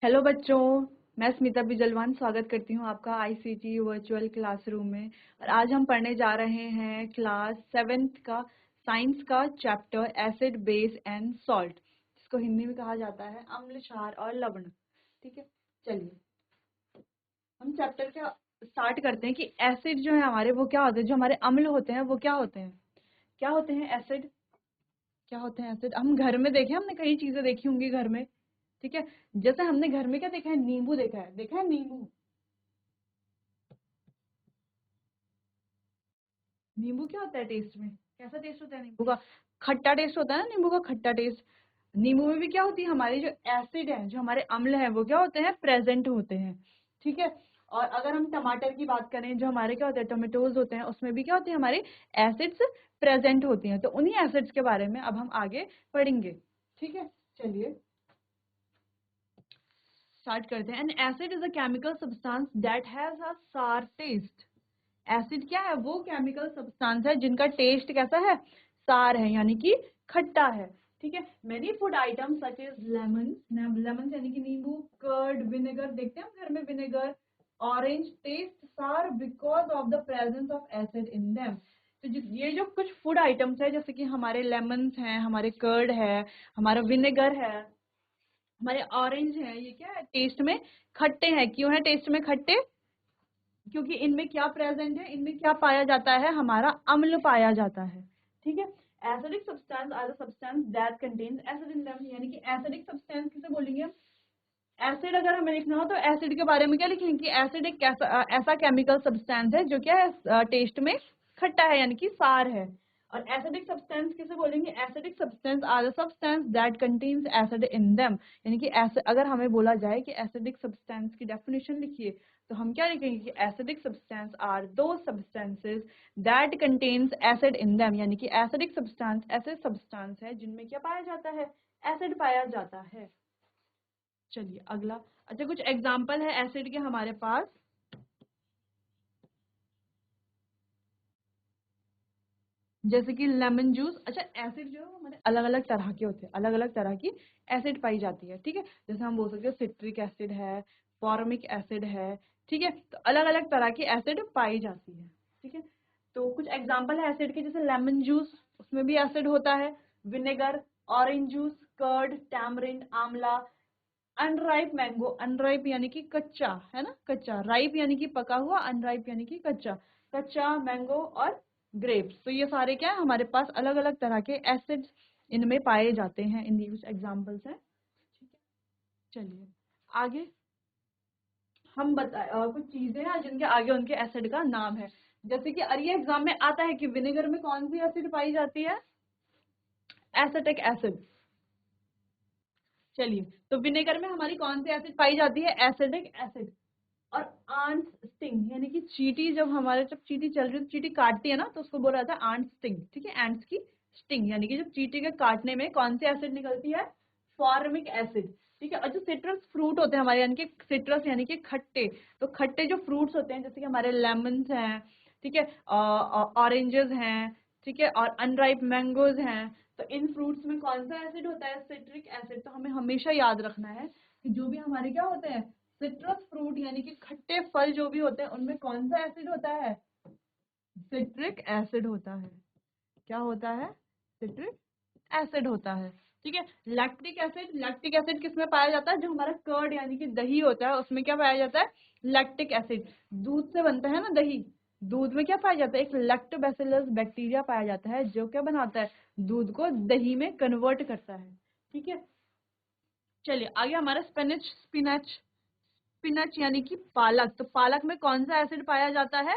Hello बच्चों, मैं स्मिता बिजलवान स्वागत करती हूँ आपका आईसीटी वर्चुअल क्लासरूम में। और आज हम पढ़ने जा रहे हैं क्लास 7th का साइंस का chapter acid base and salt, जिसको हिंदी में कहा जाता है अम्ल, क्षार और लवण। ठीक है, चलिए हम चैप्टर का स्टार्ट करते हैं कि एसिड जो है हमारे वो क्या होते हैं। जो हमारे अम्ल होते हैं वो क्या होते हैं, क्या होते हैं एसिड, क्या होते हैं एसिड। हम घर में देखें, हमने कई चीजें देखी होंगी घर में। ठीक है, जैसे हमने घर में क्या देखा है, नींबू देखा है, देखा है नींबू। नींबू क्या होता है टेस्ट में, कैसा टेस्ट होता है नींबू का? खट्टा टेस्ट होता है ना नींबू का, खट्टा टेस्ट। नींबू में भी क्या होती है, हमारी जो एसिड है, जो हमारे अम्ल है वो क्या होते हैं, प्रेजेंट होते हैं। ठीक है, और अगर हम टमाटर की बात करें, जो हमारे क्या होते हैं, टोमेटोज होते हैं, उसमें भी क्या होते हैं, हमारे एसिड्स प्रेजेंट होती हैं। तो उन्हीं एसिड्स के बारे में अब हम आगे पढ़ेंगे। ठीक है, चलिए स्टार्ट करते हैं। N acid is a chemical substance that has a सार टेस्ट। एसिड क्या है, वो केमिकल सब्सटेंस है जिनका टेस्ट कैसा है, सार है, यानी कि खट्टा है। ठीक है, many food items such is lemon, lemon यानी कि नींबू, कर्ड, विनेगर, देखते हैं हम घर में विनेगर, ऑरेंज टेस्ट सार because of the presence of acid in them. तो ये जो कुछ फूड आइटम्स है, जैसे कि हमारे लेमन्स हैं, हमारे कर्ड है, हमारा विनेगर है, हमारे ऑरेंज है, ये क्या है, टेस्ट में खट्टे हैं। क्यों है टेस्ट में खट्टे? क्योंकि इनमें क्या प्रेजेंट है, इनमें क्या पाया जाता है, हमारा अम्ल पाया जाता है। ठीक है, acidic substance are the substance that contains acid in them, यानी कि एसिडिक सब्सटेंस किसे बोलेंगे? एसिड अगर हमें लिखना हो तो एसिड के बारे में क्या लिखेंगे कि एसिड एक ऐसा केमिकल सब्सटेंस है जो क्या है, टेस्ट में खट्टा है, यानी कि सार है। और एसिडिक सब्सटेंस किसे बोलेंगे? Acidic substance are the substance that contains acid in them, यानी कि अगर हमें बोला जाए कि एसिडिक सब्सटेंस की डेफिनेशन लिखिए, तो हम क्या लिखेंगे कि एसिडिक सब्सटेंस आर दो substances that contains acid in them, यानी कि एसिडिक सब्सटेंस ऐसे सब्सटेंस है जिनमें क्या पाया जाता है, एसिड पाया जाता है। चलिए अगला, अच्छा कुछ एग्जाम्पल है एसिड के हमारे पास। जैसे कि लेमन जूस। अच्छा, एसिड जो है हमारे अलग अलग तरह के होते हैं, अलग अलग तरह की एसिड पाई जाती है। ठीक है, जैसे हम बोल सकते हैं सिट्रिक एसिड है, फॉर्मिक एसिड है। ठीक है, तो अलग अलग तरह की एसिड पाई जाती है। ठीक है, तो कुछ एग्जाम्पल है एसिड के, जैसे लेमन जूस, उसमें भी एसिड होता है, vinegar, orange juice, curd, tamarind, amla, unripe mango, unripe यानी कि कच्चा, है ना, कच्चा, राइप यानी कि पका हुआ, अनराइप यानी कि कच्चा, कच्चा मैंगो और ग्रेप्स। तो ये सारे क्या है, हमारे पास अलग अलग तरह के एसिड्स इनमें पाए जाते हैं। इन कुछ एग्जांपल्स हैं। ठीक है, चलिए आगे हम कुछ चीजें हैं जिनके आगे उनके एसिड का नाम है। जैसे कि अरे ये एग्जाम में आता है कि विनेगर में कौन सी एसिड पाई जाती है, एसिटिक एसिड। चलिए, तो विनेगर में हमारी कौन सी एसिड पाई जाती है, एसिडिक एसिड। और आंट स्टिंग, यानी कि चींटी, जब चींटी चल रही है तो चींटी काटती है ना, तो उसको बोला जाता है आंट स्टिंग। ठीक है, एंट्स की स्टिंग, यानी कि जब चींटी के काटने में कौन सी एसिड निकलती है, फॉर्मिक एसिड। ठीक है, और जो सिट्रस फ्रूट होते हैं हमारे, यानी कि सिट्रस यानी कि खट्टे, तो खट्टे जो फ्रूट्स होते हैं, जैसे कि हमारे लेमन्स हैं, ठीक है, ऑरेंजेस हैं, ठीक है, और अनराइप मैंगोज हैं। तो इन फ्रूट्स में कौन सा एसिड होता है, सिट्रिक एसिड। तो हमें हमेशा याद रखना है कि जो भी हमारे क्या होते हैं, सिट्रस फ्रूट यानी कि खट्टे फल जो भी होते हैं, उनमें कौन सा एसिड होता है, सिट्रिक एसिड होता है। क्या होता है, सिट्रिक एसिड होता है। ठीक है, लैक्टिक एसिड, लैक्टिक एसिड किसमें पाया जाता है, जो हमारा कर्ड यानी कि दही होता है, उसमें क्या पाया जाता है, लैक्टिक एसिड। दूध से बनता है ना दही, दूध में क्या पाया जाता है, एक लैक्टोबैसिलस बैक्टीरिया पाया जाता है, जो क्या बनाता है, दूध को दही में कन्वर्ट करता है। ठीक है, चलिए आगे हमारा स्पिनच, स्पिनच, स्पिनच यानी कि पालक। तो पालक में कौन सा एसिड पाया जाता है,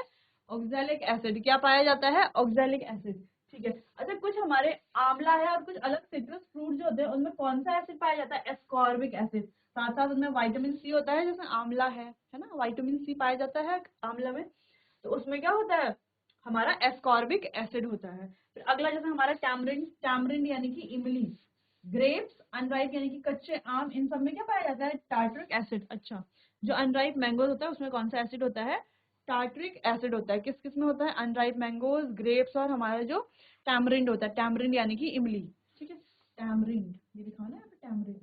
ऑक्सैलिक एसिड। क्या पाया जाता है, ऑक्सैलिक एसिड। ठीक है, अच्छा कुछ हमारे आंवला है और कुछ अलग सिट्रस फ्रूट जो होते हैं, उनमें कौन सा एसिड पाया जाता है, एस्कॉर्बिक एसिड। साथ साथ उनमें विटामिन सी होता है, जैसे आंवला है ना, विटामिन सी पाया जाता है आंवला में। तो उसमें क्या होता है, हमारा एस्कॉर्बिक एसिड होता है। फिर अगला जैसे हमारा टैमरिंड, टैमरिंड यानी कि इमली, ग्रेप्स, अनराइप यानी कि कच्चे आम, इन सब में क्या पाया जाता है, टार्टरिक एसिड। अच्छा, जो अनराइप मैंगोज होता है उसमें कौन सा एसिड होता है, टार्टरिक एसिड होता है। किस किस में होता है, अनराइप मैंगोज, ग्रेप्स और हमारा जो टैमरिंड होता है, टैमरिंड यानी कि इमली। ठीक है, टैमरिंड, ये लिखा ना यहाँ पे, टैमरिंड।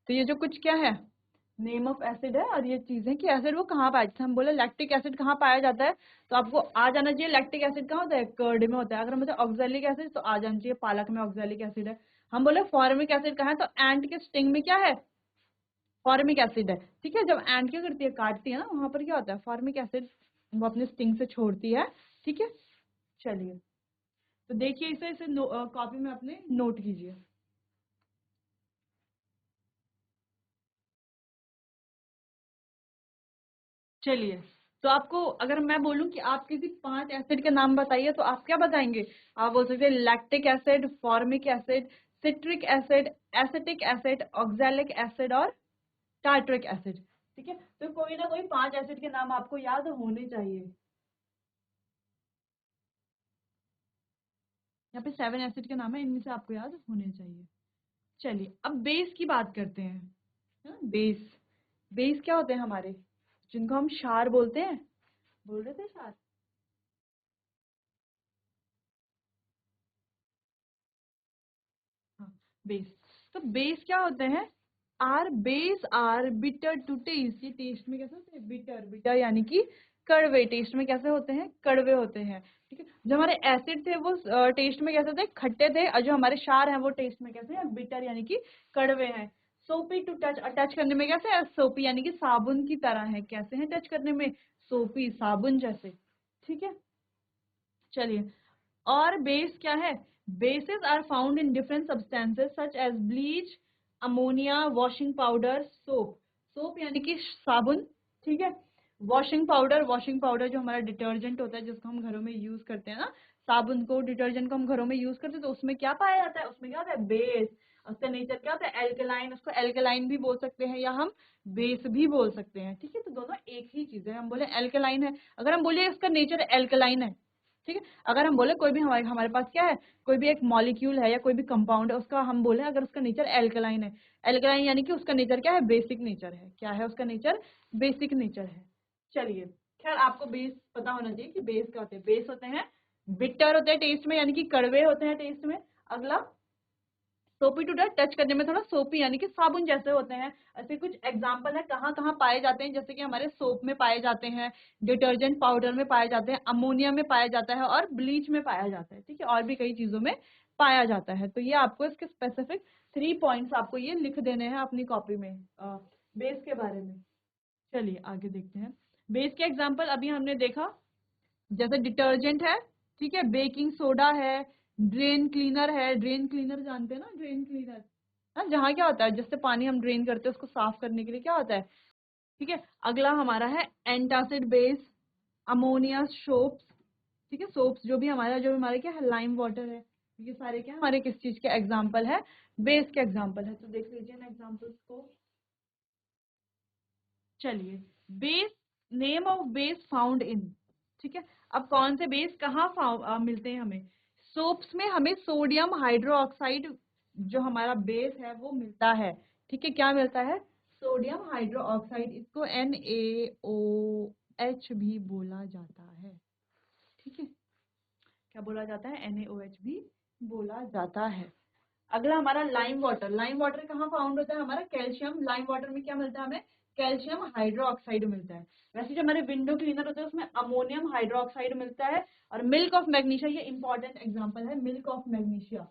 तो ये जो कुछ क्या है, नेम ऑफ एसिड है, और ये चीजें कि एसिड वो कहाँ पाया जाता है। हम बोले लैक्टिक एसिड कहाँ पाया जाता है, तो आपको आ जाना चाहिए लैक्टिक एसिड कहाँ होता है, कर्ड में होता है। अगर हम बोलते ऑक्सैलिक एसिड तो आ जाना चाहिए पालक में ऑक्सैलिक एसिड है। हम बोले फॉर्मिक एसिड कहाँ है, तो एंट के स्टिंग में क्या है, फॉर्मिक एसिड है। ठीक है, जब एंट क्या करती है, काटती है ना, वहां पर क्या होता है, फॉर्मिक एसिड वो अपने स्टिंग से छोड़ती है। ठीक है, चलिए तो देखिए इसे इसे कॉपी में अपने नोट कीजिए। चलिए, तो आपको अगर मैं बोलूं कि आप किसी 5 एसिड के नाम बताइए तो आप क्या बताएंगे, आप बोल सकते हैं lactic acid, formic acid, citric acid, acetic acid, oxalic acid और टार्ट्रिक एसिड। ठीक है, तो कोई ना कोई 5 एसिड के नाम आपको याद होने चाहिए। यहाँ पे 7 एसिड के नाम है, इनमें से आपको याद होने चाहिए। चलिए अब बेस की बात करते हैं। बेस, बेस क्या होते हैं हमारे, जिनको हम क्षार बोलते हैं, बोल रहे थे क्षार। हाँ, बेस। तो बेस क्या होते हैं, are base are bitter to taste, ये टेस्ट में कैसे होते हैं, बिटर, बिटर यानी कि कड़वे, टेस्ट में कैसे होते हैं, कड़वे होते हैं। ठीक है, जो हमारे एसिड थे वो टेस्ट में कैसे थे, खट्टे थे, और जो हमारे क्षार हैं वो टेस्ट में कैसे हैं, बिटर यानी कि कड़वे हैं। सोपी टू टच, टच करने में कैसे है, सोपी यानी कि साबुन की तरह है, कैसे हैं टच करने में, सोपी, साबुन जैसे। ठीक है, चलिए, और बेस क्या है, bases are found in different substances such as bleach, ammonia, washing powder, soap। soap यानी कि साबुन। ठीक है, वॉशिंग पाउडर, वॉशिंग पाउडर जो हमारा डिटर्जेंट होता है जिसको हम घरों में यूज करते हैं ना, साबुन को, डिटर्जेंट को हम घरों में यूज करते हैं, तो उसमें क्या पाया जाता है, उसमें क्या होता है, बेस। उसका नेचर क्या होता है, एल्कलाइन, उसको एल्कलाइन भी बोल सकते हैं या हम बेस भी बोल सकते हैं। ठीक है, तो दोनों एक ही चीज है। हम बोले एल्कलाइन है, अगर हम बोले इसका नेचर एल्कलाइन है। ठीक है, अगर हम बोले कोई भी हमारे हमारे पास क्या है, कोई भी एक मॉलिक्यूल है या कोई भी कंपाउंड है, उसका हम बोले अगर उसका नेचर एल्कलाइन है, एल्कलाइन यानी कि उसका नेचर क्या है, बेसिक नेचर है। क्या है उसका नेचर, बेसिक नेचर है। चलिए, खैर आपको बेस पता होना चाहिए कि बेस क्या होते हैं। बेस होते हैं बिटर होते हैं टेस्ट में, यानी कि कड़वे होते हैं टेस्ट में। अगला सोपी टू टच, टच करने में थोड़ा सोपी यानी कि साबुन जैसे होते हैं। ऐसे कुछ एग्जाम्पल है कहाँ कहाँ पाए जाते हैं, जैसे कि हमारे सोप में पाए जाते हैं, डिटर्जेंट पाउडर में पाए जाते हैं, अमोनिया में पाया जाता है और ब्लीच में पाया जाता है। ठीक है, और भी कई चीजों में पाया जाता है। तो ये आपको इसके स्पेसिफिक 3 पॉइंट्स आपको ये लिख देने हैं अपनी कॉपी में बेस के बारे में। चलिए आगे देखते हैं। बेस के एग्जाम्पल अभी हमने देखा, जैसे डिटर्जेंट है, ठीक है, बेकिंग सोडा है, ड्रेन क्लीनर है, ड्रेन क्लीनर जानते हैं ना, ड्रेन क्लीनर, हाँ, जहाँ क्या होता है, जिससे पानी हम ड्रेन करते हैं उसको साफ करने के लिए क्या होता है। ठीक है, अगला हमारा है एंटासिड बेस, अमोनिया सोप्स। ठीक है, सोप्स जो भी हमारा, जो हमारे क्या है, लाइम वाटर है, ये सारे क्या हमारे किस चीज के एग्जाम्पल है, बेस के एग्जाम्पल है। तो देख लीजिए ना एग्जाम्पल्स को। चलिए, base, name of base found in. ठीक है, अब कौन से बेस कहाँ मिलते हैं हमें, सोप्स में हमें सोडियम हाइड्रोक्साइड जो हमारा बेस है वो मिलता है। ठीक है, क्या मिलता है, सोडियम हाइड्रोक्साइड, इसको NaOH भी बोला जाता है। ठीक है, क्या बोला जाता है, NaOH भी बोला जाता है। अगला हमारा लाइम वाटर, लाइम वाटर कहाँ फाउंड होता है, हमारा कैल्शियम, लाइम वाटर में क्या मिलता है हमें, कैल्शियम हाइड्रोक्साइड मिलता है। वैसे जो हमारे विंडो क्लीनर होता है उसमें अमोनियम हाइड्रोक्साइड मिलता है। और मिल्क ऑफ मैग्नीशिया, ये इंपॉर्टेंट एग्जांपल है, milk of magnesia,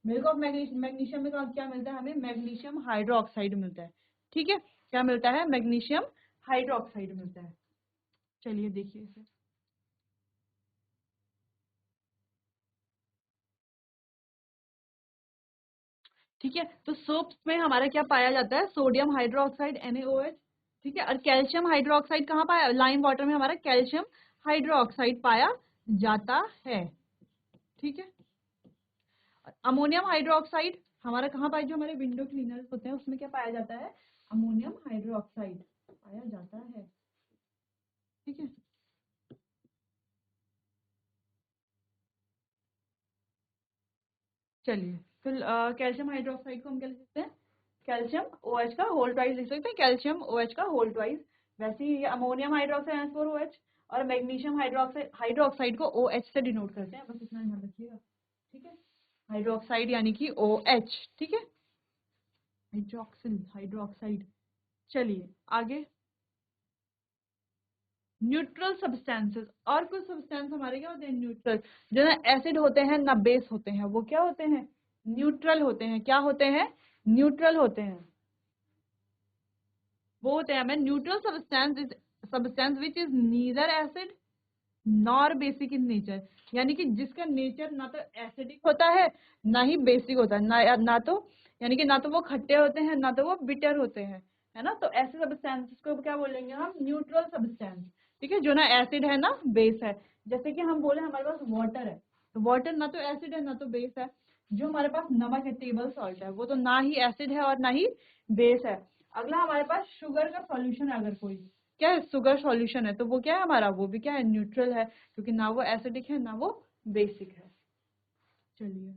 milk of magnesium में क्या मिलता है हमें, मैग्नीशियम हाइड्रोक्साइड मिलता है। ठीक है, क्या मिलता है, मैग्नीशियम हाइड्रोक्साइड मिलता है। चलिए देखिए इसे। ठीक है, तो सोप्स में हमारा क्या पाया जाता है, सोडियम हाइड्रोक्साइड NaOH। ठीक है, और कैल्शियम हाइड्रोक्साइड कहाँ पाया, लाइम वाटर में हमारा कैल्शियम हाइड्रोक्साइड पाया जाता है। ठीक है, और अमोनियम हाइड्रोक्साइड हमारा कहाँ पाया, जो हमारे विंडो क्लीनर्स होते हैं उसमें क्या पाया जाता है, अमोनियम हाइड्रोक्साइड पाया जाता है। ठीक है, चलिए, फिर कैल्शियम हाइड्रोक्साइड को हम क्या लिख सकते हैं, कैल्शियम OH का होल ट्वाइस लिख सकते हैं, कैल्शियम OH का होल ट्वाइस। वैसे ही ये अमोनियम हाइड्रोक्साइड फॉर OH, और मैग्नीशियम हाइड्रोक्साइड, हाइड्रोक्साइड को OH से डिनोट करते हैं, बस इतना ध्यान रखिएगा। ठीक है, हाइड्रोक्साइड यानी कि OH। ठीक है, हाइड्रोक्सिल, हाइड्रोक्साइड। चलिए आगे, न्यूट्रल सब्सटेंसेस। और कुछ सब्सटेंस हमारे क्या होते हैं, न्यूट्रल, जो ना एसिड होते हैं ना बेस होते हैं, वो क्या होते हैं, न्यूट्रल होते हैं। क्या होते हैं, न्यूट्रल होते हैं। वो होते हैं हमें neutral substance is substance which is neither acid nor basic in nature, यानी कि जिसका नेचर ना तो एसिडिक होता है ना ही बेसिक होता है, ना तो यानी कि ना तो वो खट्टे होते हैं ना तो वो बिटर होते हैं, है ना। तो ऐसे सब्सटेंसेस को क्या बोलेंगे हम, न्यूट्रल सब्सटेंस। ठीक है, जो ना एसिड है ना बेस है। जैसे कि हम बोले हमारे पास वाटर है, तो वाटर ना तो एसिड है ना तो बेस है। जो हमारे पास नमक है, टेबल सॉल्ट है, वो तो ना ही एसिड है और ना ही बेस है। अगला हमारे पास शुगर का सॉल्यूशन है, अगर कोई क्या है, शुगर सॉल्यूशन है, तो वो क्या है हमारा, वो भी क्या है, न्यूट्रल है, क्योंकि ना वो एसिडिक है ना वो बेसिक है। चलिए,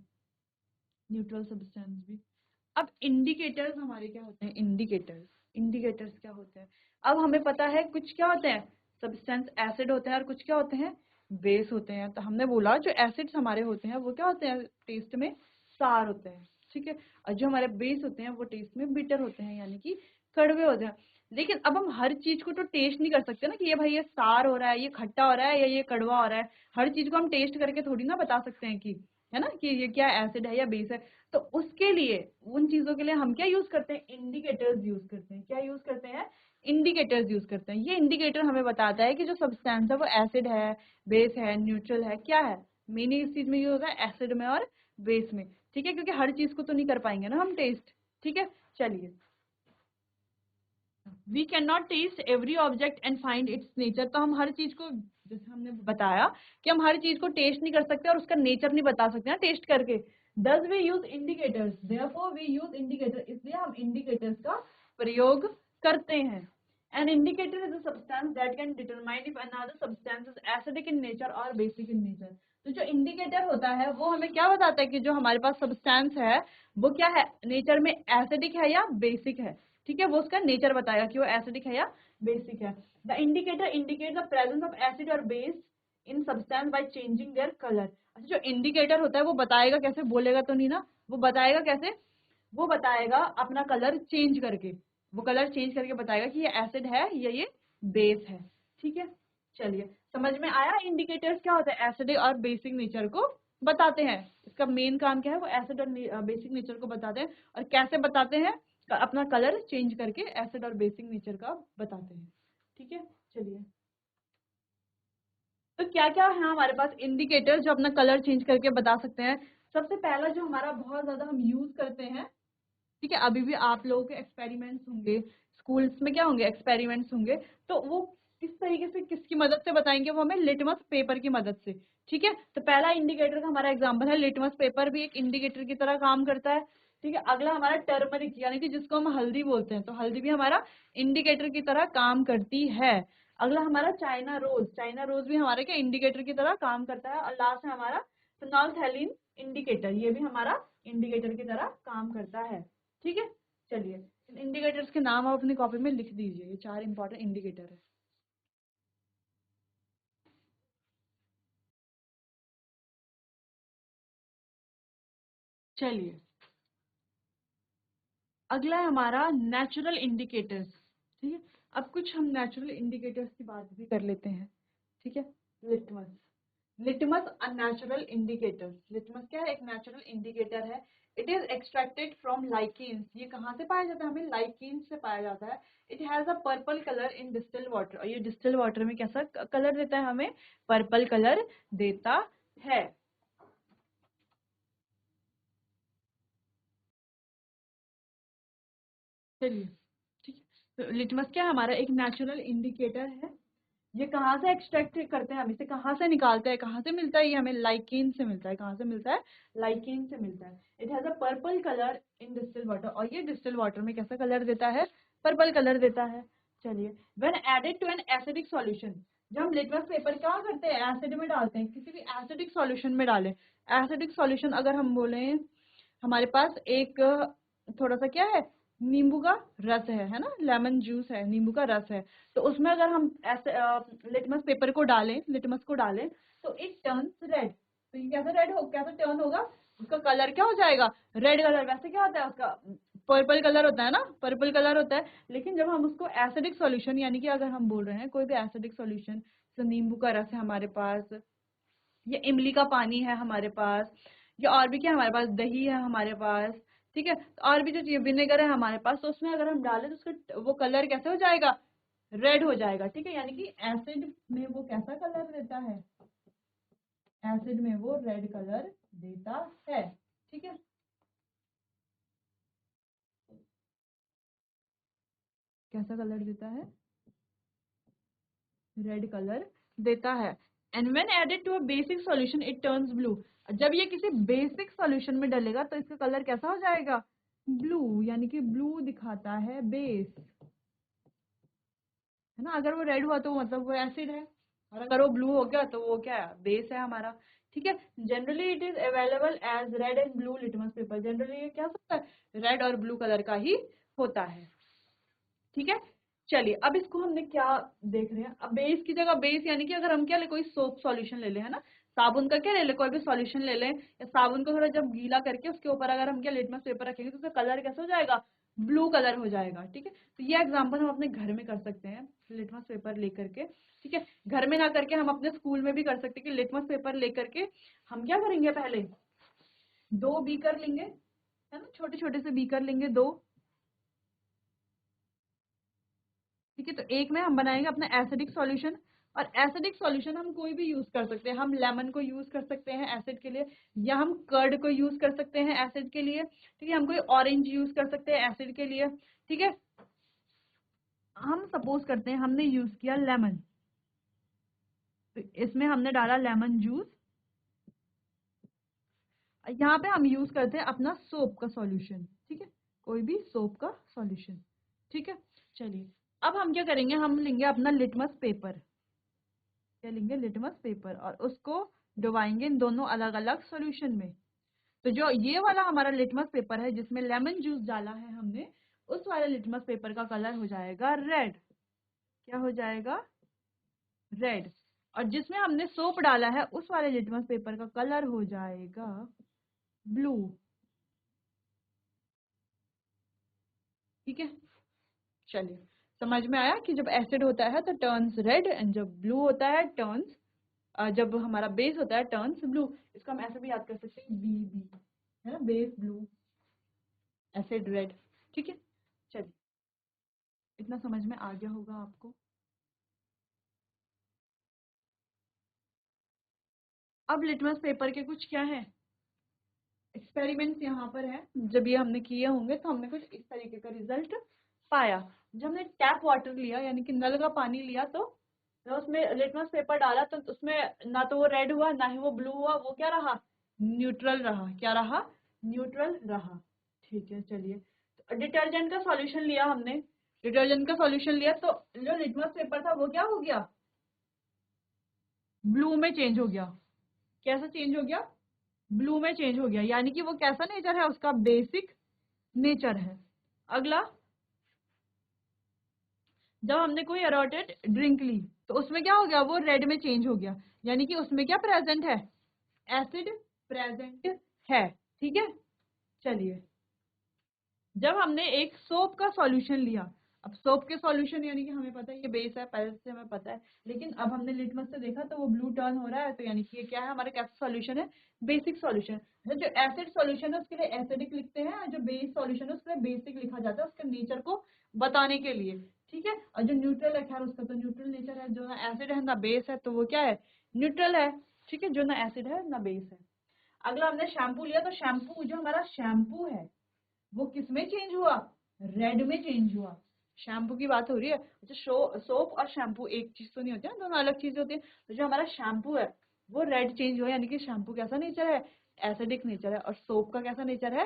न्यूट्रल सब्सटेंस भी। अब इंडिकेटर्स हमारे क्या होते हैं, इंडिकेटर्स। इंडिकेटर्स क्या होते हैं, अब हमें पता है कुछ क्या होते हैं, सब्सटेंस एसिड होते हैं और कुछ क्या होते हैं, बेस होते हैं। तो हमने बोला जो एसिड्स हमारे होते हैं वो क्या होते हैं, टेस्ट में सार होते हैं, ठीक है। और जो हमारे बेस होते हैं वो टेस्ट में बिटर होते हैं, यानी कि कड़वे होते हैं। लेकिन अब हम हर चीज को तो टेस्ट नहीं कर सकते ना, कि ये भाई ये सार हो रहा है, ये खट्टा हो रहा है या ये कड़वा हो रहा है। हर चीज को हम टेस्ट करके थोड़ी ना बता सकते हैं कि, है ना, कि ये क्या एसिड है या बेस है। तो उसके लिए, उन चीजों के लिए हम क्या यूज करते हैं, इंडिकेटर्स यूज करते हैं। क्या यूज करते हैं, इंडिकेटर्स यूज करते हैं। ये इंडिकेटर हमें बताता है कि जो सब्सटेंस है वो एसिड है, बेस है, न्यूट्रल है, क्या है। मेनली इस चीज में यूज होता है, एसिड में और बेस में, ठीक है, क्योंकि हर चीज को तो नहीं कर पाएंगे ना हम टेस्ट, ठीक है। चलिए, we can not taste every object and find its nature. तो हम हर चीज को, जैसे हमने बताया कि हम हर चीज को टेस्ट नहीं कर सकते और उसका नेचर नहीं बता सकते ना टेस्ट करके। Thus we use indicators, therefore we use indicator, इसलिए हम इंडिकेटर्स का प्रयोग करते हैं। An indicator is a substance that can determine if another substance is acidic in nature और बेसिक इन नेचर। तो जो इंडिकेटर होता है वो हमें क्या बताता है कि जो हमारे पास सब्सटेंस है वो क्या है, नेचर में एसिडिक है या बेसिक है, ठीक है। वो उसका नेचर बताएगा कि वो एसिडिक है या बेसिक है। The indicator indicate the presence of acid और base in substance by changing their colour. अच्छा, जो इंडिकेटर होता है वो बताएगा कैसे, बोलेगा तो नहीं ना, वो बताएगा कैसे, वो बताएगा अपना कलर चेंज करके। वो कलर चेंज करके बताएगा कि ये एसिड है या ये बेस है, ठीक है। चलिए, समझ में आया इंडिकेटर्स क्या होते हैं, एसिडिक और बेसिक नेचर को बताते हैं। इसका मेन काम क्या है, वो एसिड और बेसिक नेचर को बताते हैं। और कैसे बताते हैं, अपना कलर चेंज करके एसिड और बेसिक नेचर का बताते हैं, ठीक है। चलिए, तो क्या क्या है हमारे पास इंडिकेटर जो अपना कलर चेंज करके बता सकते हैं। सबसे पहला जो हमारा बहुत ज्यादा हम यूज करते हैं, ठीक है, अभी भी आप लोगों के एक्सपेरिमेंट्स होंगे, स्कूल्स में क्या होंगे, एक्सपेरिमेंट्स होंगे, तो वो किस तरीके से किसकी मदद से बताएंगे, वो हमें लिटमस पेपर की मदद से, ठीक है। तो पहला इंडिकेटर का हमारा एग्जांपल है, लिटमस पेपर भी एक इंडिकेटर की तरह काम करता है, ठीक है। अगला हमारा टर्मरिक, यानी कि जिसको हम हल्दी बोलते हैं, तो हल्दी भी हमारा इंडिकेटर की तरह काम करती है। अगला हमारा चाइना रोज, चाइना रोज भी हमारे क्या इंडिकेटर की तरह काम करता है। और लास्ट है हमारा फिनोल्फथालीन इंडिकेटर, ये भी हमारा इंडिकेटर की तरह काम करता है, ठीक है। चलिए, इन इंडिकेटर्स के नाम आप अपनी कॉपी में लिख दीजिए, ये 4 इंपॉर्टेंट इंडिकेटर है। चलिए, अगला है हमारा नेचुरल इंडिकेटर्स, ठीक है। अब कुछ हम नेचुरल इंडिकेटर्स की बात भी कर लेते हैं, ठीक है। Litmus, litmus a natural indicator. Litmus क्या है, एक नेचुरल इंडिकेटर है। It is extracted from lichens. ये कहाँ से पाया जाता है, हमें लाइकेन्स से पाया जाता है। It has a purple colour in distil water, और ये डिस्टिल वाटर में कैसा कलर देता है, हमें पर्पल कलर देता है। चलिए, ठीक है, तो लिटमस क्या है, हमारा एक नेचुरल इंडिकेटर है। ये कहाँ से एक्सट्रैक्ट करते हैं हम, इसे कहाँ से निकालते हैं, कहाँ से मिलता है, ये हमें लाइकेन से मिलता है। कहाँ से मिलता है, लाइकेन से मिलता है। It has a purple colour in distil water, और ये डिस्टिल वाटर में कैसा कलर देता है, पर्पल कलर देता है। चलिए, when added to an acidic solution, जब हम लिटमस पेपर क्या करते हैं, एसिड में डालते हैं, किसी भी एसिडिक सॉल्यूशन में डालें। एसिडिक सॉल्यूशन अगर हम बोले, हमारे पास एक थोड़ा सा क्या है, नींबू का रस है ना, लेमन जूस है, नींबू का रस है। तो उसमें अगर हम ऐसे लिटमस पेपर को डालें, लिटमस को डालें, तो इट टर्न्स रेड। तो ये कैसे रेड हो, कैसे टर्न होगा, उसका कलर क्या हो जाएगा, रेड कलर। वैसे क्या होता है उसका पर्पल कलर होता है ना, पर्पल कलर होता है। लेकिन जब हम उसको एसिडिक सॉल्यूशन, यानी कि अगर हम बोल रहे हैं कोई भी एसिडिक सॉल्यूशन, तो नींबू का रस है हमारे पास, या इमली का पानी है हमारे पास, या और भी क्या हमारे पास, दही है हमारे पास, ठीक है, तो और भी जो चीज विनेगर है हमारे पास, तो उसमें अगर हम डालें तो उसका वो कलर कैसे हो जाएगा, रेड हो जाएगा, ठीक है। यानी कि एसिड में वो कैसा कलर देता है, एसिड में वो रेड कलर देता है, ठीक है। कैसा कलर देता है, रेड कलर देता है। And when added to a basic solution it turns blue. जब ये किसी बेसिक सॉल्यूशन में डलेगा तो इसका कलर कैसा हो जाएगा, ब्लू, यानी कि ब्लू दिखाता है बेस, है ना। अगर वो रेड हुआ तो मतलब वो एसिड है, और अगर वो ब्लू हो गया तो वो क्या है, बेस है हमारा, ठीक है। Generally it is available as red and blue litmus paper. Generally ये क्या होता है, रेड और ब्लू कलर का ही होता है, ठीक है। चलिए अब इसको हमने क्या देख रहे हैं, अब बेस की जगह बेस, यानी कि अगर हम क्या ले, कोई सोप सॉल्यूशन ले ले, है ना, साबुन का क्या ले ले, कोई भी सॉल्यूशन ले लें, या साबुन को थोड़ा जब गीला करके उसके ऊपर अगर हम क्या लिटमस पेपर रखेंगे तो उसका कलर कैसा हो जाएगा, ब्लू कलर हो जाएगा, ठीक है। तो ये एग्जांपल हम अपने घर में कर सकते हैं, लिटमस पेपर लेकर के, ठीक है। घर में ना करके हम अपने स्कूल में भी कर सकते हैं कि लिटमस पेपर लेकर के हम क्या करेंगे, पहले 2 बीकर लेंगे, है ना, छोटे छोटे से बीकर लेंगे 2, ठीक है। तो एक में हम बनाएंगे अपना एसिडिक सॉल्यूशन, और एसिडिक सॉल्यूशन हम कोई भी यूज कर सकते हैं, हम लेमन को यूज कर सकते हैं एसिड के लिए, या हम कर्ड को यूज कर सकते हैं एसिड के लिए, ठीक है। हम कोई ऑरेंज यूज कर सकते हैं एसिड के लिए, ठीक है। हम सपोज करते हैं हमने यूज किया लेमन, तो इसमें हमने डाला लेमन जूस, यहाँ पे हम यूज करते हैं अपना सोप का सॉल्यूशन, ठीक है, कोई भी सोप का सॉल्यूशन, ठीक है। चलिए अब हम क्या करेंगे, हम लेंगे अपना लिटमस पेपर, क्या लेंगे, लिटमस पेपर, और उसको डुबाएंगे इन दोनों अलग अलग सॉल्यूशन में। तो जो ये वाला हमारा लिटमस पेपर है जिसमें लेमन जूस डाला है हमने, उस वाले लिटमस पेपर का कलर हो जाएगा रेड, क्या हो जाएगा, रेड। और जिसमें हमने सोप डाला है उस वाले लिटमस पेपर का कलर हो जाएगा ब्लू, ठीक है। चलिए समझ में आया कि जब एसिड होता है तो टर्न्स रेड, एंड जब ब्लू होता है टर्न्स, जब हमारा बेस होता है टर्न्स ब्लू। इसको हम ऐसे भी याद कर सकते हैं, बी बी, है ना, बेस ब्लू, एसिड रेड, ठीक है। चलिए इतना समझ में आ गया होगा आपको। अब लिटमस पेपर के कुछ क्या है, एक्सपेरिमेंट्स यहाँ पर है। जब ये हमने किए होंगे तो हमने कुछ इस तरीके का रिजल्ट पाया। जब हमने टैप वाटर लिया, यानी कि नल का पानी लिया, तो उसमें लिटमस पेपर डाला तो उसमें ना तो वो रेड हुआ ना ही वो ब्लू हुआ, वो क्या रहा, न्यूट्रल रहा, क्या रहा, न्यूट्रल रहा, ठीक है। चलिए डिटर्जेंट का सॉल्यूशन लिया हमने, डिटर्जेंट का सॉल्यूशन लिया तो जो लिटमस पेपर था वो क्या हो गया, ब्लू में चेंज हो गया। कैसा चेंज हो गया, ब्लू में चेंज हो गया, यानी कि वो कैसा नेचर है, उसका बेसिक नेचर है। अगला, जब हमने कोई एरोटेड ड्रिंक ली तो उसमें क्या हो गया, वो रेड में चेंज हो गया, यानी कि उसमें क्या प्रेजेंट है, एसिड प्रेजेंट है, ठीक है। चलिए जब हमने एक सोप का सॉल्यूशन लिया, अब सोप के सॉल्यूशन यानी कि हमें पता है ये बेस है, पहले से हमें पता है, लेकिन अब हमने लिटमस से देखा तो वो ब्लू टर्न हो रहा है, तो यानी कि ये क्या है, हमारा कैसा सॉल्यूशन है, बेसिक सॉल्यूशन। जो एसिड सॉल्यूशन है उसके लिए एसिडिक लिखते हैं, और जो बेस सॉल्यूशन है उसके लिए बेसिक लिखा जाता है, उसके नेचर को बताने के लिए, ठीक है। और जो न्यूट्रल है, खैर उसका तो न्यूट्रल नेचर है, जो ना एसिड है ना बेस है, तो वो क्या है, न्यूट्रल है, ठीक है, जो ना एसिड है ना बेस है। अगला हमने शैम्पू लिया, तो शैम्पू, जो हमारा शैम्पू है वो किस में चेंज हुआ, रेड में चेंज हुआ। शैम्पू की बात हो रही है, अच्छा सोप और शैम्पू एक चीज तो नहीं होती है, दोनों अलग चीजें होती है। तो जो हमारा शैम्पू है वो रेड चेंज हुआ, यानी कि शैम्पू कैसा नेचर है, एसिडिक नेचर है, और सोप का कैसा नेचर है,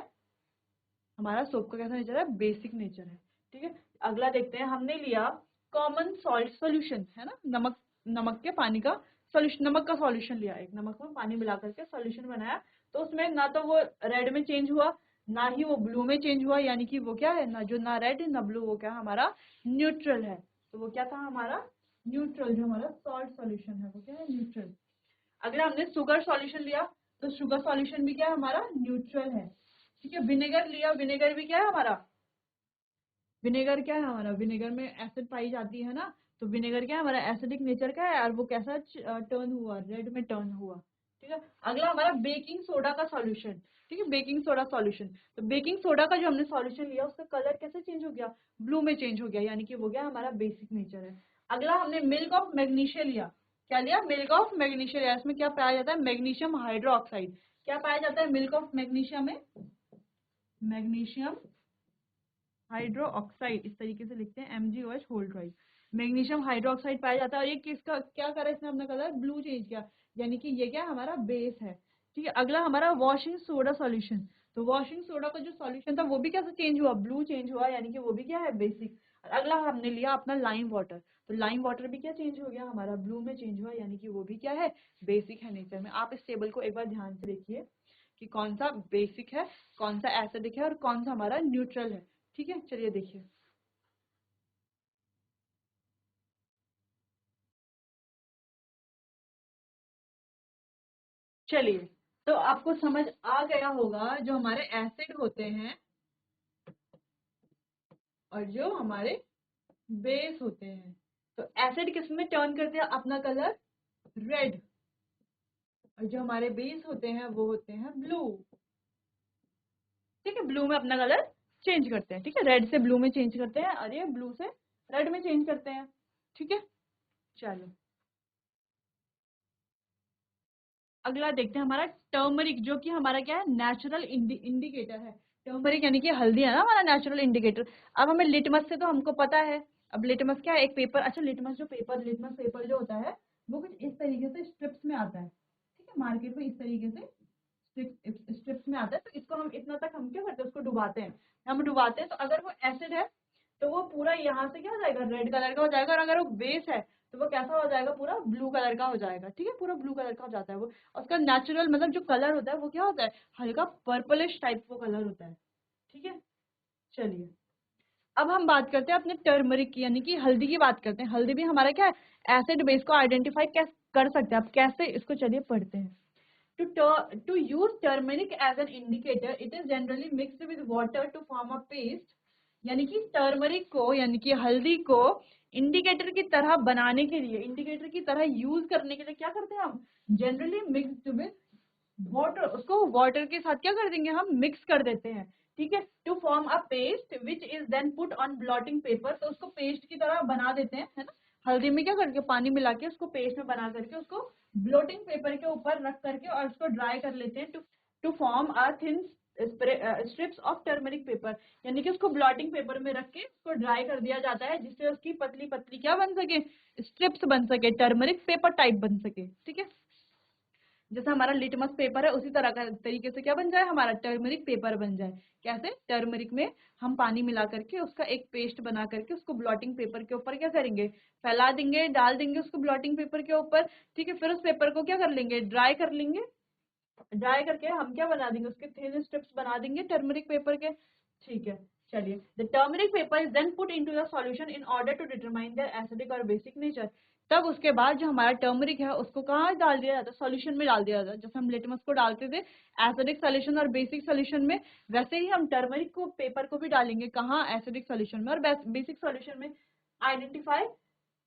हमारा सोप का कैसा नेचर है, बेसिक नेचर है, ठीक है। अगला देखते हैं, हमने लिया कॉमन सॉल्ट सोल्यूशन, है ना, नमक, नमक के पानी का सोल्यूशन, नमक का सॉल्यूशन लिया, एक नमक में पानी मिला करके सॉल्यूशन बनाया, तो उसमें ना तो वो रेड में चेंज हुआ ना ही वो ब्लू में चेंज हुआ, यानी कि वो क्या है, ना जो ना रेड ना ब्लू, वो क्या हमारा न्यूट्रल है। तो वो क्या था हमारा न्यूट्रल, जो हमारा सॉल्ट सॉल्यूशन है वो क्या है, न्यूट्रल। अगला हमने शुगर सॉल्यूशन लिया, तो शुगर सॉल्यूशन भी क्या है हमारा, न्यूट्रल है, ठीक है। विनेगर लिया, विनेगर भी क्या है हमारा विनेगर क्या है हमारा, विनेगर में एसिड पाई जाती है ना, तो विनेगर क्या है हमारा, एसिडिक नेचर का है, और वो कैसा टर्न हुआ, रेड में टर्न हुआ। ठीक है, अगला हमारा बेकिंग सोडा का सॉल्यूशन। ठीक है, बेकिंग सोडा सॉल्यूशन, तो बेकिंग सोडा का जो हमने सॉल्यूशन लिया उसका कलर कैसे चेंज हो गया, ब्लू में चेंज हो गया, यानी कि वो गया हमारा बेसिक नेचर है। अगला हमने मिल्क ऑफ मैग्नीशिया लिया। क्या लिया, मिल्क ऑफ मैग्नीशिया लिया। इसमें क्या पाया जाता है, मैग्नीशियम हाइड्रोक्साइड। क्या पाया जाता है मिल्क ऑफ मैग्नीशिया में, मैग्नीशियम हाइड्रो ऑक्साइड, इस तरीके से लिखते हैं MgOH होल ड्राइव। मैग्नीशियम हाइड्रोक्साइड पाया जाता है, और ये किसका क्या करा इसने अपना कलर ब्लू चेंज किया, यानी कि ये क्या हमारा बेस है। ठीक है, अगला हमारा वॉशिंग सोडा सॉल्यूशन। तो वॉशिंग सोडा का जो सॉल्यूशन था वो भी कैसे चेंज हुआ, ब्लू चेंज हुआ, यानी कि वो भी क्या है, बेसिक। अगला हमने लिया अपना लाइम वाटर। तो लाइम वाटर भी क्या चेंज हो गया हमारा, ब्लू में चेंज हुआ, यानी कि वो भी क्या है, बेसिक है नेचर में। आप इस टेबल को एक बार ध्यान से देखिए कि कौन सा बेसिक है, कौन सा एसिडिक है, और कौन सा हमारा न्यूट्रल है। ठीक है, चलिए देखिए। चलिए, तो आपको समझ आ गया होगा जो हमारे एसिड होते हैं और जो हमारे बेस होते हैं। तो एसिड किस में टर्न करते हैं अपना कलर, रेड, और जो हमारे बेस होते हैं वो होते हैं ब्लू। ठीक है, ब्लू में अपना कलर चेंज करते हैं। ठीक है, रेड से ब्लू में चेंज करते हैं, और ये ब्लू से रेड में चेंज करते हैं। ठीक है, चलो अगला देखते हैं हमारा टर्मरिक, जो कि हमारा क्या है, नेचुरल इंडिकेटर है। टर्मरिक यानी कि हल्दी है ना हमारा नेचुरल इंडिकेटर। अब हमें लिटमस से तो हमको पता है। अब लिटमस क्या है, एक पेपर, अच्छा लिटमस पेपर जो होता है वो कुछ इस तरीके से स्ट्रिप्स में आता है। ठीक है, मार्केट में इस तरीके से स्ट्रिप्स में आता है। तो इसको हम इतना तक हम क्या करते हैं, उसको डुबाते हैं। हम डुबाते हैं तो अगर वो एसिड है तो वो पूरा यहाँ से क्या हो जाएगा, रेड कलर का हो जाएगा, और अगर वो बेस है तो वो कैसा हो जाएगा, पूरा ब्लू कलर का हो जाएगा। ठीक है, पूरा ब्लू कलर का हो जाता है वो। और उसका नेचुरल मतलब जो कलर होता है वो क्या होता है, हल्का पर्पलिश टाइप वो कलर होता है। ठीक है, चलिए अब हम बात करते हैं अपने टर्मरिक की, यानी कि हल्दी की बात करते हैं। हल्दी भी हमारा क्या है, एसिड बेस को आइडेंटिफाई कैसे कर सकते हैं, आप कैसे इसको चलिए पढ़ते हैं। To use turmeric as an indicator, it is generally mixed with water to form a paste। यानी कि टर्मरिक को, यानी कि हल्दी को इंडिकेटर की तरह बनाने के लिए, इंडिकेटर की तरह यूज करने के लिए क्या करते हैं हम, जनरली मिक्स्ड विद वाटर, उसको वाटर के साथ क्या कर देंगे, हम मिक्स कर देते हैं। ठीक है, to form a paste which is then put on blotting paper, तो उसको पेस्ट की तरह बना देते हैं, है ना। हल्दी में क्या करके पानी मिला के उसको पेस्ट में बना करके उसको ब्लोटिंग पेपर के ऊपर रख करके और उसको ड्राई कर लेते हैं, to form a thin strips of turmeric paper. यानी कि उसको ब्लॉटिंग पेपर में रख के उसको ड्राई कर दिया जाता है, जिससे उसकी पतली पतली क्या बन सके, स्ट्रिप्स बन सके, टर्मरिक पेपर टाइप बन सके। ठीक है, जैसा हमारा लिटमस पेपर है उसी तरह का तरीके से क्या बन जाए, हमारा टर्मरिक पेपर बन जाए। कैसे, टर्मरिक में हम पानी मिला करके उसका एक पेस्ट बना करके उसको ब्लॉटिंग पेपर के ऊपर क्या करेंगे, फैला देंगे, डाल देंगे उसको ब्लॉटिंग पेपर के ऊपर। ठीक है, फिर उस पेपर को क्या कर लेंगे, ड्राई कर लेंगे। ड्राई करके हम क्या बना देंगे, उसके थिन स्ट्रिप्स बना देंगे टर्मरिक पेपर के। ठीक है, चलिए, the turmeric paper is then put into the solution in order to determine their acidic और बेसिक नेचर। तब उसके बाद जो हमारा टर्मरिक है उसको कहाँ डाल दिया जाता है, सॉल्यूशन में डाल दिया जाता है। जैसे हम लिटमस को डालते थे एसिडिक सॉल्यूशन और बेसिक सॉल्यूशन में, वैसे ही हम टर्मरिक को पेपर को भी डालेंगे कहाँ, एसिडिक सॉल्यूशन में और बेसिक सॉल्यूशन में, आइडेंटिफाई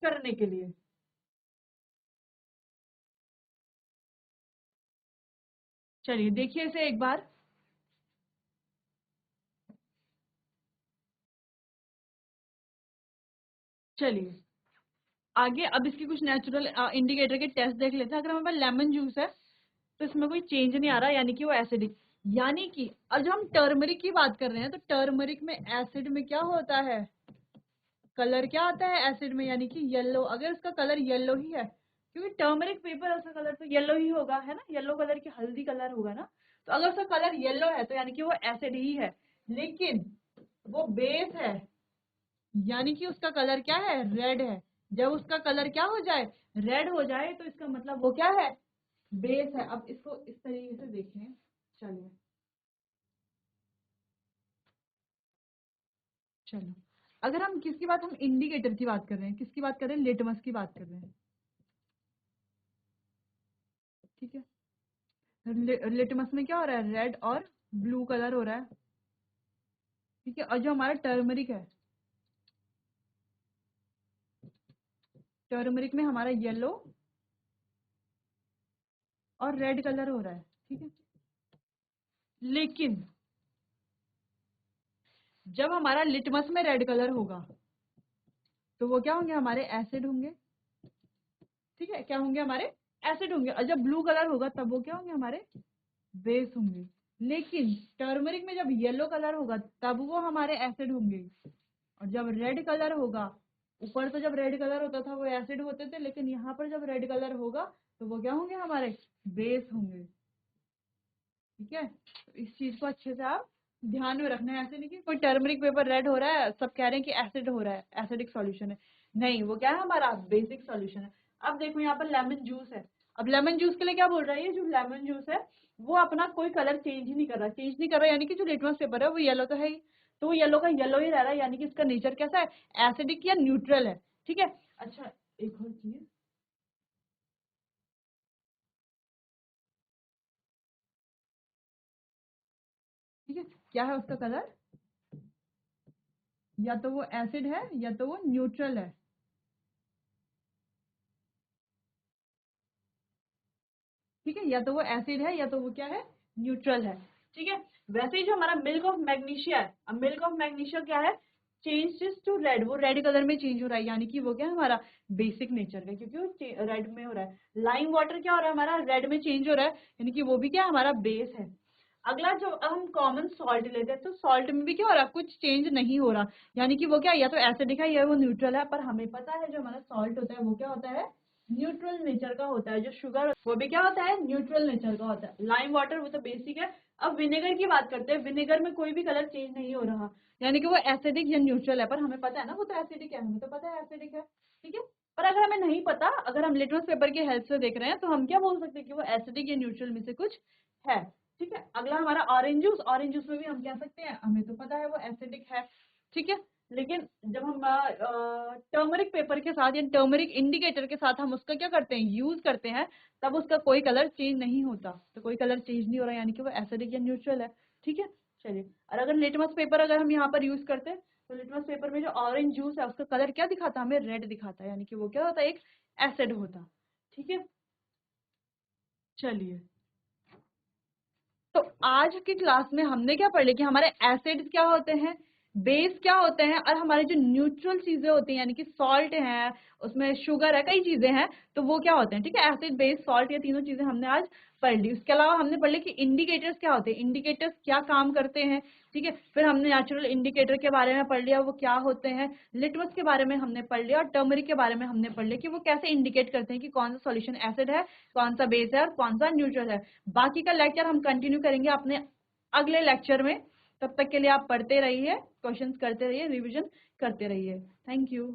करने के लिए। चलिए देखिए इसे एक बार। चलिए आगे अब इसकी कुछ नेचुरल इंडिकेटर के टेस्ट देख लेते हैं। अगर हमारे पास लेमन जूस है तो इसमें कोई चेंज नहीं आ रहा, यानी कि वो एसिडिक। यानी कि अब जब हम टर्मरिक की बात कर रहे हैं तो टर्मरिक में एसिड में क्या होता है, कलर क्या आता है एसिड में, यानी कि येलो। अगर इसका कलर येलो ही है, क्योंकि टर्मरिक पेपर है उसका कलर तो येलो ही होगा, है ना, येलो कलर की हल्दी कलर होगा ना। तो अगर उसका कलर येलो है तो यानी कि वो एसिड ही है। लेकिन वो बेस है, यानी कि उसका कलर क्या है, रेड है। जब उसका कलर क्या हो जाए, रेड हो जाए, तो इसका मतलब वो क्या है, बेस है। अब इसको इस तरीके से देखें, चलिए चलो, अगर हम किसकी बात, हम इंडिकेटर की बात कर रहे हैं, किसकी बात कर रहे हैं, लिटमस की बात कर रहे हैं। ठीक है, लिटमस में क्या हो रहा है, रेड और ब्लू कलर हो रहा है। ठीक है, और जो हमारा टर्मरिक है टर्मरिक में हमारा येलो और रेड कलर हो रहा है, ठीक है। लेकिन जब हमारा लिटमस में रेड कलर होगा तो वो क्या होंगे, हमारे एसिड होंगे, ठीक है। क्या होंगे, हमारे एसिड होंगे। और जब ब्लू कलर होगा तब वो क्या होंगे, हमारे बेस होंगे। लेकिन टर्मरिक में जब येलो कलर होगा तब वो हमारे एसिड होंगे। और जब रेड कलर होगा, ऊपर तो जब रेड कलर होता था वो एसिड होते थे, लेकिन यहाँ पर जब रेड कलर होगा तो वो क्या होंगे, हमारे बेस होंगे, ठीक है। तो इस चीज को अच्छे से आप ध्यान में रखना है। ऐसे नहीं कि कोई टर्मरिक पेपर रेड हो रहा है, सब कह रहे हैं कि एसिड हो रहा है, एसिडिक सॉल्यूशन है। नहीं, वो क्या है, हमारा बेसिक सॉल्यूशन है। अब देखो यहाँ पर लेमन जूस है। अब लेमन जूस के लिए क्या बोल रहा है, ये जो लेमन जूस है वो अपना कोई कलर चेंज ही नहीं कर रहा, चेंज नहीं कर रहा, यानी कि जो लिटमस पेपर है वो येलो तो है ही, तो वो येलो का येलो ही रह रहा है, यानी कि इसका नेचर कैसा है, एसिडिक या न्यूट्रल है, ठीक है। अच्छा, एक और चीज, ठीक है, क्या है उसका कलर, या तो वो एसिड है या तो वो न्यूट्रल है, ठीक है। या तो वो एसिड है या तो वो क्या है, न्यूट्रल है, ठीक है। वैसे ही जो हमारा मिल्क ऑफ मैग्नीशिया है, अब मिल्क ऑफ मैग्नीशिया क्या है, चेंजेस टू रेड, वो रेड कलर में चेंज हो रहा है, यानी कि वो क्या है, हमारा बेसिक नेचर का, क्योंकि वो रेड में हो रहा है। लाइम वाटर क्या हो रहा है, हमारा रेड में चेंज हो रहा है, यानी कि वो भी क्या है, हमारा बेस है। अगला जो अब हम कॉमन सॉल्ट लेते हैं, तो सॉल्ट में भी क्या हो रहा है, कुछ चेंज नहीं हो रहा, यानी कि वो क्या, या तो एसिडिक है या वो न्यूट्रल है। पर हमें पता है जो हमारा सॉल्ट होता है वो क्या होता है, न्यूट्रल नेचर का होता है। जो शुगर वो भी क्या होता है, न्यूट्रल नेचर का होता है। लाइम वाटर वो तो बेसिक है। अब विनेगर की बात करते हैं, विनेगर में कोई भी कलर चेंज नहीं हो रहा, यानी कि वो एसिडिक या न्यूट्रल है। पर हमें पता है ना वो तो एसिडिक है, हमें तो पता है एसिडिक है, ठीक है। पर अगर हमें नहीं पता, अगर हम लिटमस पेपर की हेल्प से देख रहे हैं, तो हम क्या बोल सकते हैं कि वो एसिडिक या न्यूट्रल में से कुछ है, ठीक है। अगला हमारा ऑरेंज जूस, ऑरेंज जूस में भी हम कह सकते हैं, हमें तो पता है वो एसिडिक है, ठीक है। लेकिन जब हम टर्मरिक पेपर के साथ या टर्मरिक इंडिकेटर के साथ हम उसका क्या करते हैं, यूज करते हैं, तब उसका कोई कलर चेंज नहीं होता, तो कोई कलर चेंज नहीं हो रहा, यानी कि वो एसिडिक या न्यूट्रल है, ठीक है। चलिए, और अगर लिटमस पेपर अगर हम यहाँ पर यूज करते हैं, तो लिटमस पेपर में जो ऑरेंज जूस है उसका कलर क्या दिखाता है, हमें रेड दिखाता है, यानी कि वो क्या होता है, एक एसिड होता, ठीक है। चलिए, तो आज की क्लास में हमने क्या पढ़ लिया कि हमारे एसिड्स क्या होते हैं, बेस क्या होते हैं, और हमारे जो न्यूट्रल चीजें होती हैं, यानी कि सॉल्ट है, उसमें शुगर है, कई चीजें हैं, तो वो क्या होते हैं, ठीक है। एसिड, बेस, सॉल्ट, ये तीनों चीजें हमने आज पढ़ ली। उसके अलावा हमने पढ़ लिया कि इंडिकेटर्स क्या होते हैं, इंडिकेटर्स क्या काम करते हैं, ठीक है। फिर हमने नेचुरल इंडिकेटर के बारे में पढ़ लिया, वो क्या होते हैं। लिटमस के बारे में हमने पढ़ लिया, और टर्मरिक के बारे में हमने पढ़ लिया कि वो कैसे इंडिकेट करते हैं कि कौन सा सॉल्यूशन एसिड है, कौन सा बेस है, और कौन सा न्यूट्रल है। बाकी का लेक्चर हम कंटिन्यू करेंगे अपने अगले लेक्चर में। तब तक के लिए आप पढ़ते रहिए, क्वेश्चंस करते रहिए, रिवीजन करते रहिए। Thank you.